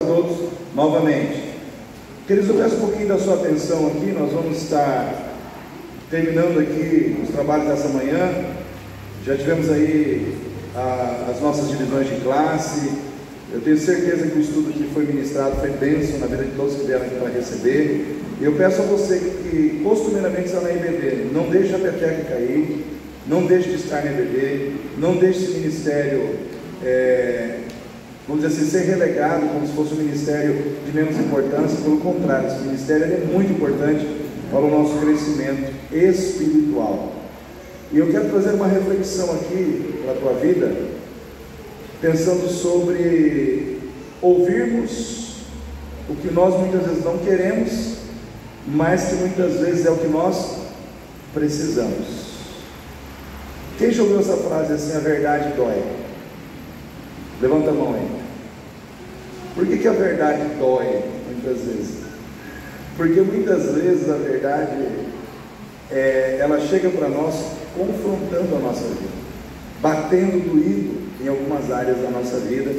Todos novamente. Queridos, eu peço um pouquinho da sua atenção aqui. Nós vamos estar terminando aqui os trabalhos dessa manhã. Já tivemos aí as nossas divisões de classe. Eu tenho certeza que o estudo que foi ministrado foi bênção na vida de todos que vieram aqui para receber. E eu peço a você que costumeiramente está na IBD, não deixe a peteca cair, não deixe de estar na IBD, não deixe esse ministério, vamos dizer assim, ser relegado como se fosse um ministério de menos importância. Pelo contrário, esse ministério é muito importante para o nosso crescimento espiritual. E eu quero trazer uma reflexão aqui para a tua vida, pensando sobre ouvirmos o que nós muitas vezes não queremos, mas que muitas vezes é o que nós precisamos. Quem já ouviu essa frase assim: a verdade dói? Levanta a mão aí. Por que a verdade dói muitas vezes? Porque muitas vezes a verdade ela chega para nós confrontando a nossa vida, batendo doído em algumas áreas da nossa vida,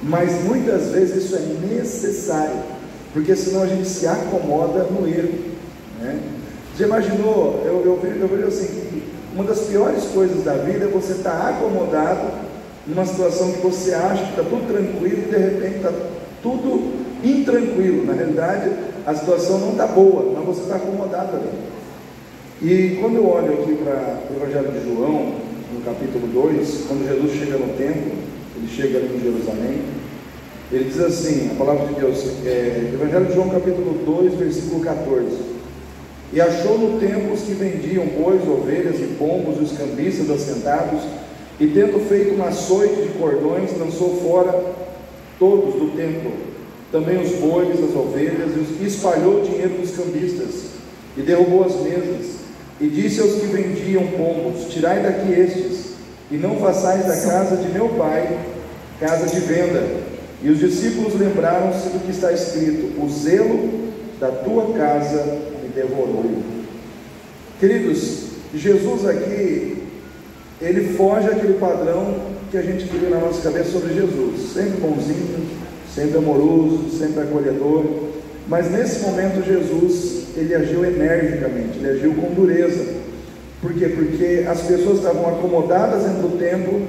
mas muitas vezes isso é necessário, porque senão a gente se acomoda no erro, né? Já imaginou? Eu vejo assim, que uma das piores coisas da vida é você estar acomodado numa situação que você acha que está tudo tranquilo e de repente está tudo intranquilo. Na realidade a situação não está boa, mas você está acomodado ali. E quando eu olho aqui para o Evangelho de João, no capítulo 2, quando Jesus chega no templo, ele chega ali em Jerusalém, ele diz assim, a palavra de Deus, Evangelho de João capítulo 2, versículo 14: e achou no templo os que vendiam bois, ovelhas e pombos, e os cambistas assentados, e tendo feito um açoite de cordões, lançou fora todos do templo, também os bois, as ovelhas, e espalhou o dinheiro dos cambistas, e derrubou as mesas, e disse aos que vendiam pombos: tirai daqui estes, e não façais da casa de meu pai casa de venda. E os discípulos lembraram-se do que está escrito: o zelo da tua casa me devorou. Queridos, Jesus aqui, ele foge àquele padrão que a gente cria na nossa cabeça sobre Jesus, sempre bonzinho, sempre amoroso, sempre acolhedor. Mas nesse momento Jesus, ele agiu energicamente, ele agiu com dureza. Por quê? Porque as pessoas estavam acomodadas dentro do templo,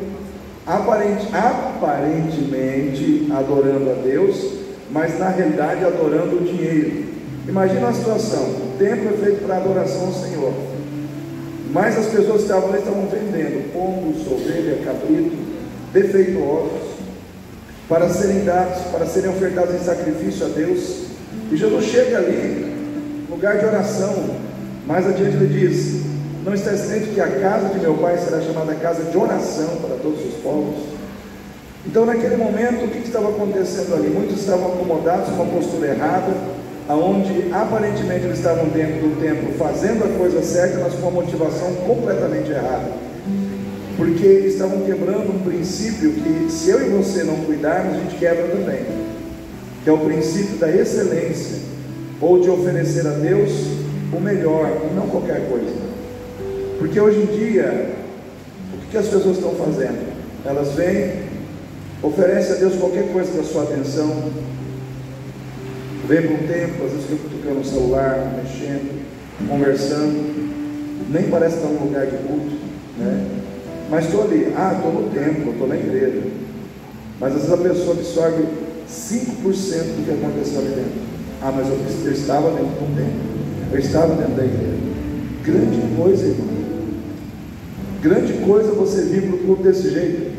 aparentemente adorando a Deus, mas na realidade adorando o dinheiro. Imagina a situação: o templo é feito para adoração ao Senhor, mas as pessoas que estavam ali estavam vendendo pombos, ovelha, cabrito, defeituosos, para serem dados, para serem ofertados em sacrifício a Deus. E Jesus chega ali, lugar de oração. Mais adiante ele diz: não está escrito que a casa de meu pai será chamada casa de oração para todos os povos? Então naquele momento, o que estava acontecendo ali? Muitos estavam acomodados com uma postura errada, aonde aparentemente eles estavam dentro do templo fazendo a coisa certa, mas com uma motivação completamente errada, porque estavam quebrando um princípio que, se eu e você não cuidarmos, a gente quebra também, que é o princípio da excelência, ou de oferecer a Deus o melhor e não qualquer coisa. Porque hoje em dia, o que as pessoas estão fazendo? Elas vêm, oferecem a Deus qualquer coisa da sua atenção, vem para um tempo, às vezes fica tocando no celular, mexendo, conversando, nem parece estar num lugar de culto, né? Mas estou ali, estou no templo, estou na igreja, mas às vezes a pessoa absorve 5% do que aconteceu ali dentro. Mas eu estava dentro de um templo, eu estava dentro da igreja. Grande coisa, irmão, grande coisa você vir para o culto desse jeito,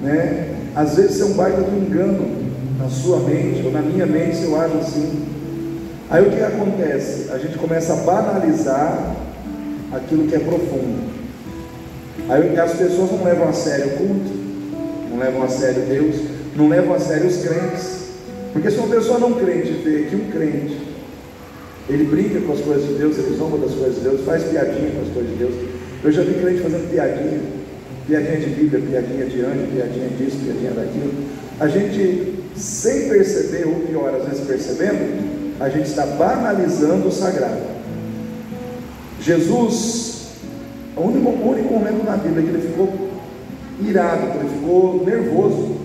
né? Às vezes é um baita do engano na sua mente, ou na minha mente, se eu acho assim. Aí o que acontece? A gente começa a banalizar aquilo que é profundo. Aí as pessoas não levam a sério o culto, não levam a sério Deus, não levam a sério os crentes. Porque se uma pessoa não crente vê que um crente, ele brinca com as coisas de Deus, ele zomba das coisas de Deus, faz piadinha com as coisas de Deus. Eu já vi crente fazendo piadinha de Bíblia, piadinha de anjo, piadinha disso, piadinha daquilo. A gente, sem perceber, ou pior, às vezes percebendo, a gente está banalizando o sagrado. Jesus, o único momento na Bíblia que ele ficou irado, que ele ficou nervoso,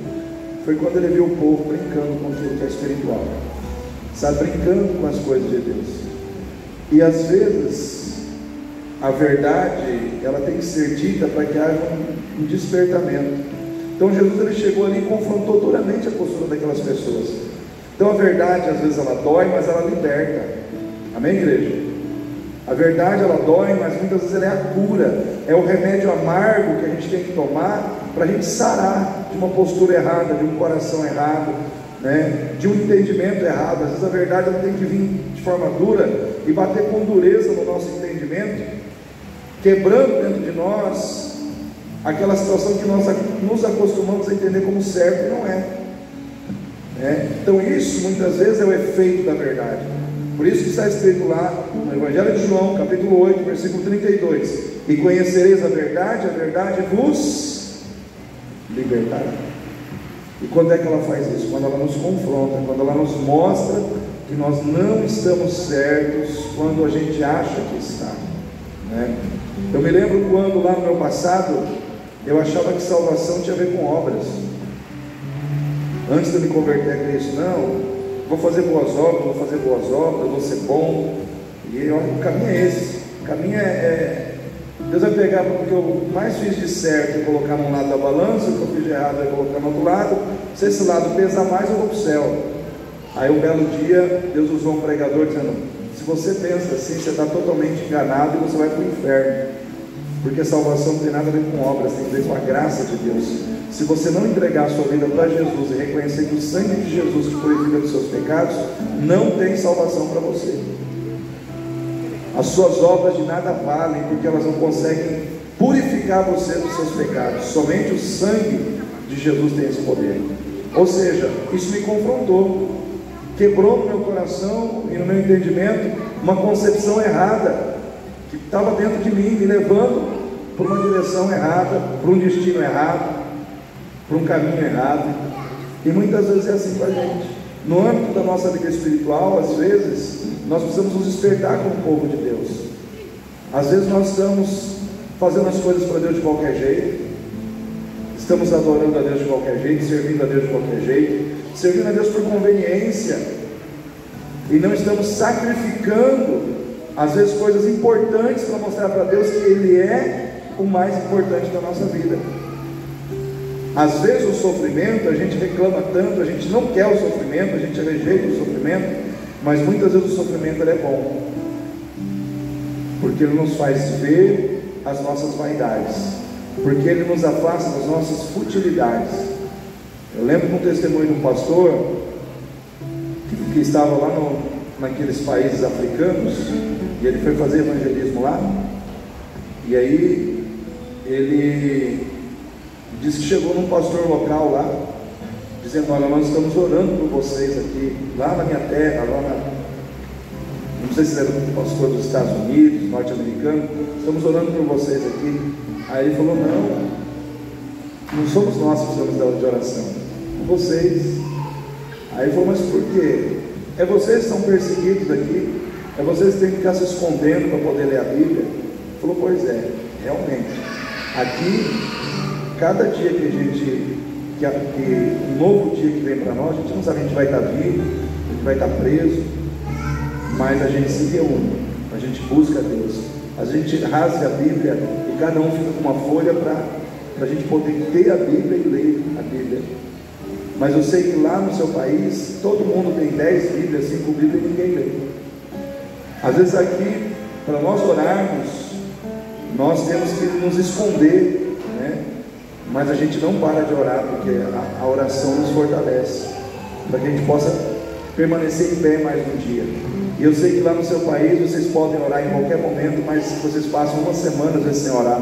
foi quando ele viu o povo brincando com aquilo que é espiritual. está brincando com as coisas de Deus. E às vezes a verdade, ela tem que ser dita para que haja um despertamento. Então Jesus, ele chegou ali e confrontou duramente a postura daquelas pessoas. Então a verdade, às vezes ela dói, mas ela liberta. Amém, igreja? A verdade, ela dói, mas muitas vezes ela é a cura, é o remédio amargo que a gente tem que tomar para a gente sarar de uma postura errada, de um coração errado, né? De um entendimento errado. Às vezes a verdade, ela tem que vir de forma dura e bater com dureza no nosso entendimento, quebrando dentro de nós aquela situação que nós nos acostumamos a entender como certo e não é. Então isso muitas vezes é o efeito da verdade. Por isso que está escrito lá no Evangelho de João, capítulo 8, versículo 32: e conhecereis a verdade vos libertará. E quando é que ela faz isso? Quando ela nos confronta, quando ela nos mostra que nós não estamos certos quando a gente acha que está, né? Eu me lembro quando lá no meu passado eu achava que salvação tinha a ver com obras. Antes de eu me converter a Cristo, não, vou fazer boas obras, vou ser bom. E olha, o caminho é esse. O caminho Deus vai pegar o que eu mais fiz de certo e colocar num lado da balança, o que eu fiz de errado vai colocar no outro lado. Se esse lado pesar mais, eu vou para o céu. Aí um belo dia, Deus usou um pregador dizendo: se você pensa assim, você está totalmente enganado e você vai para o inferno. Porque salvação não tem nada a ver com obras, tem a ver com a graça de Deus. Se você não entregar a sua vida para Jesus e reconhecer que o sangue de Jesus te purifica dos seus pecados, não tem salvação para você. As suas obras de nada valem, porque elas não conseguem purificar você dos seus pecados. Somente o sangue de Jesus tem esse poder. Ou seja, isso me confrontou, quebrou no meu coração e no meu entendimento uma concepção errada que estava dentro de mim, me levando para uma direção errada, para um destino errado, para um caminho errado. E muitas vezes é assim com a gente. No âmbito da nossa vida espiritual, às vezes nós precisamos nos despertar como povo de Deus. Às vezes nós estamos fazendo as coisas para Deus de qualquer jeito, estamos adorando a Deus de qualquer jeito, servindo a Deus de qualquer jeito, servindo a Deus por conveniência, e não estamos sacrificando às vezes coisas importantes para mostrar para Deus que Ele é o mais importante da nossa vida. Às vezes o sofrimento, a gente reclama tanto, a gente não quer o sofrimento, a gente rejeita o sofrimento, mas muitas vezes o sofrimento ele é bom, porque ele nos faz ver as nossas vaidades, porque ele nos afasta das nossas futilidades. Eu lembro de um testemunho de um pastor que estava lá naqueles países africanos, e ele foi fazer evangelismo lá, e aí ele disse que chegou num pastor local lá, dizendo: olha, nós estamos orando por vocês aqui, lá na minha terra, não sei se era um pastor dos Estados Unidos, norte-americano, estamos orando por vocês aqui. Aí ele falou: não somos nós que precisamos de oração, são vocês. Aí ele falou: mas por quê? É vocês que estão perseguidos aqui, é vocês que têm que ficar se escondendo para poder ler a Bíblia. Ele falou: pois é, realmente, aqui, cada dia um novo dia que vem para nós, a gente não sabe, a gente vai estar vivo, a gente vai estar preso, mas a gente se reúne, a gente busca Deus, a gente rasga a Bíblia e cada um fica com uma folha para a gente poder ter a Bíblia e ler a Bíblia. Mas eu sei que lá no seu país, todo mundo tem 10 Bíblias, 5 Bíblias e ninguém lê. Às vezes aqui, para nós orarmos, nós temos que nos esconder, né? Mas a gente não para de orar, porque a oração nos fortalece, para que a gente possa permanecer em pé mais um dia. E eu sei que lá no seu país vocês podem orar em qualquer momento, mas vocês passam uma semana às vezes sem orar,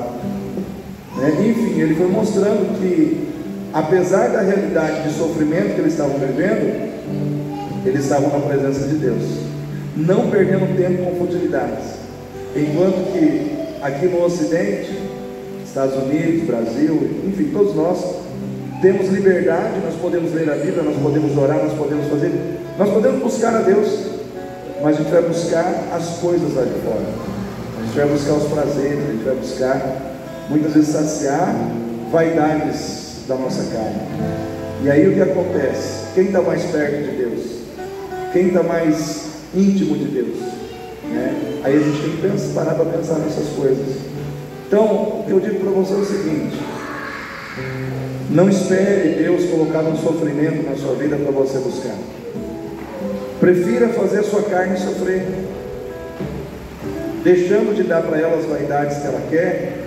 né? Enfim, ele foi mostrando que, apesar da realidade de sofrimento que eles estavam vivendo, eles estavam na presença de Deus, não perdendo tempo com futilidades. Enquanto que aqui no Ocidente, Estados Unidos, Brasil, enfim, todos nós temos liberdade, nós podemos ler a Bíblia, nós podemos orar, nós podemos buscar a Deus, mas a gente vai buscar as coisas lá de fora, a gente vai buscar os prazeres, a gente vai buscar muitas vezes saciar vaidades da nossa carne. E aí o que acontece? Quem está mais perto de Deus? quem está mais íntimo de Deus, né? Aí a gente tem que parar para pensar nessas coisas. Então, o que eu digo para você é o seguinte: não espere Deus colocar um sofrimento na sua vida para você buscar. Prefira fazer a sua carne sofrer, deixando de dar para ela as vaidades que ela quer,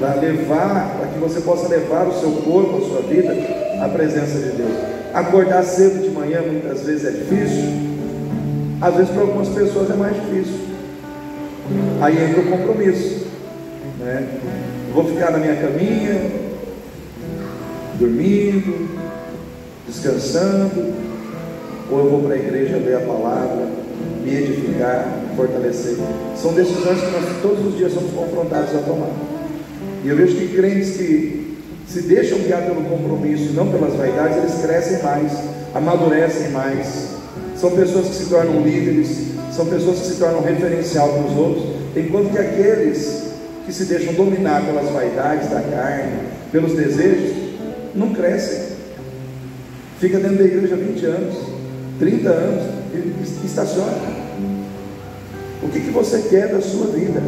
para que você possa levar o seu corpo, a sua vida, à presença de Deus. Acordar cedo de manhã muitas vezes é difícil, às vezes para algumas pessoas é mais difícil. Aí entra o compromisso, né? Vou ficar na minha caminha, dormindo, descansando, ou eu vou para a igreja ler a palavra, me edificar, fortalecer. São decisões que nós todos os dias somos confrontados a tomar. E eu vejo que crentes que se deixam guiar pelo compromisso e não pelas vaidades, eles crescem mais, amadurecem mais. São pessoas que se tornam líderes, são pessoas que se tornam referencial para os outros, enquanto que aqueles que se deixam dominar pelas vaidades da carne, pelos desejos, não crescem. Fica dentro da igreja 20 anos, 30 anos, e estaciona. O que você quer da sua vida?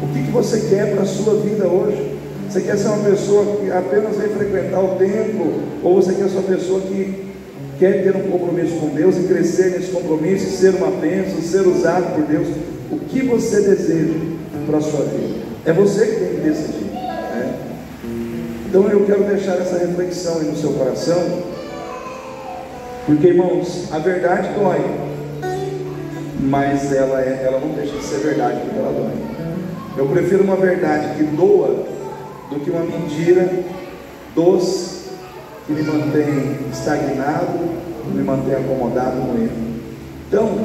O que você quer para a sua vida hoje? Você quer ser uma pessoa que apenas vem frequentar o templo? Ou você quer ser uma pessoa que quer ter um compromisso com Deus e crescer nesse compromisso, e ser uma bênção, ser usado por Deus? O que você deseja para a sua vida? É você que tem que decidir, né? Então eu quero deixar essa reflexão aí no seu coração, porque, irmãos, a verdade dói, mas ela não deixa de ser verdade porque ela dói. Eu prefiro uma verdade que doa do que uma mentira doce, que me mantém estagnado, me mantém acomodado no erro. Então,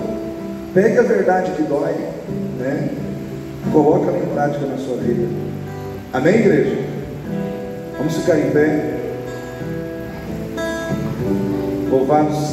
pegue a verdade que dói, né? Coloca ela em prática na sua vida. Amém, igreja? Vamos ficar em pé. Louvado seja